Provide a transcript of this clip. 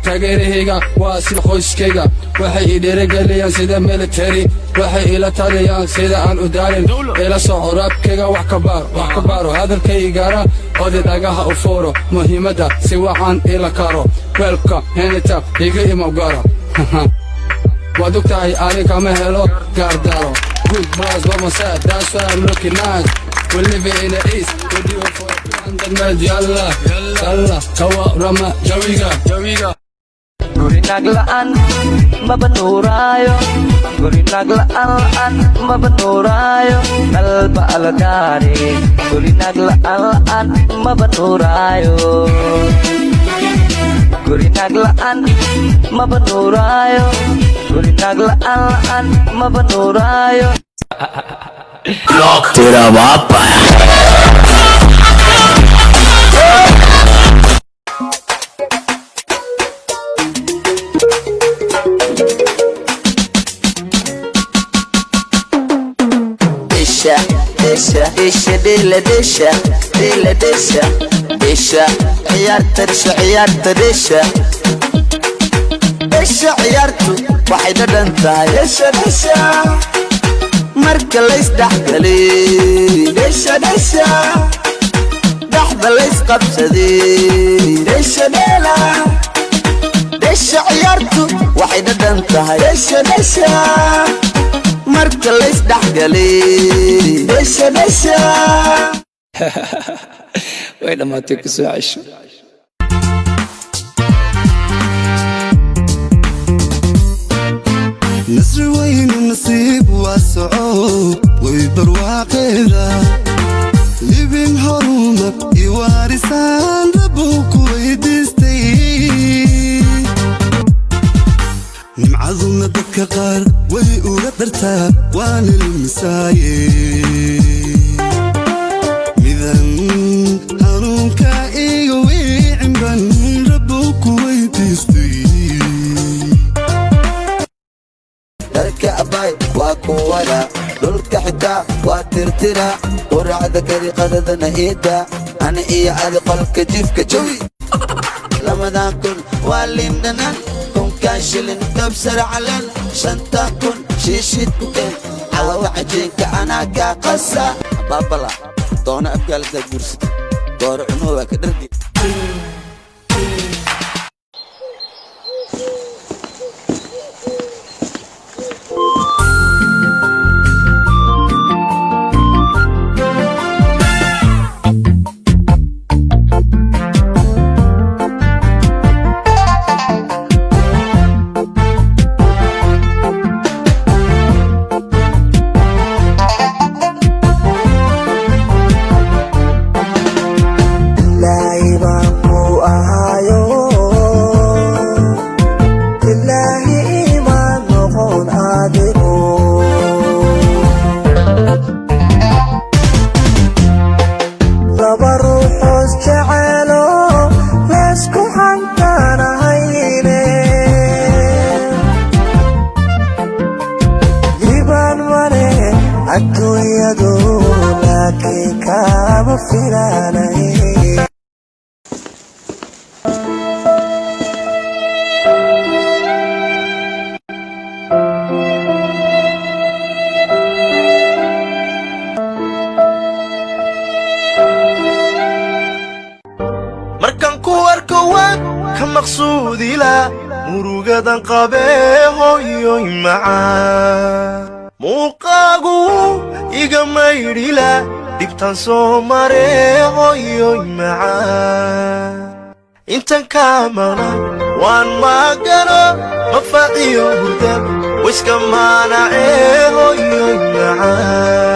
taageerahayga waa sida qoyskayga waxay i dhiirigeliyaan sida military waxay ila taliyaan sida aan u daalin ila soo raabkayga wax ka baaro hadalkaygaara oday dhagaha u fooro muhiimadda si waxaan ila karo weelka henita iga imaw gaara waad ogtahay aniga ma helo gaardaro good boys by my side that's why I'm looking nice we live in the east we do it for $100 yalla kawa rama jawiga guri naglaan mabanurayo guri naglaan mabanurayo qalba algaari guri naglaan mabanurayo guri naglaan mabanurayo guri naglaan mabanurayo lock तेरा बाप Isha dila disha ciyaarta disha ciyaartu waxay dhadhan tahay disha marka la isdhaxgalay disha dhaxda la isqabsaday disha ciyaartu waxay dhadhan tahay disha marka la isdhaxgalay disha way dhamaatay ku soo cesho نسر وين النصيب واسعو ويبرواقيدا لبن هرومك يوارسان ربوك ويدستي نمعظم دك قار ويقول درتا وان المسايي مذن هرومك ايوي عمبن ربوك ويدستي أباي وكوالا دولك حتى وترترا ورعد كريقة نهيدا أنا إيا على قلك جيفك جوي لما ذاكن واليندنا كن كاشلن تبسر علن شنتاكن شيشتكن على وعجينك أنا كاقصة بابلا دونا أبقى لك الكرسي دور عنوك دردي مقصودي لا مروقة قابيه هوي معاه موقاقو إيقاميري لا ديبتان سوماري هوي معاه انتان كامانا وان ما قرا مفاقيو هردب ويسكمانا هوي معاه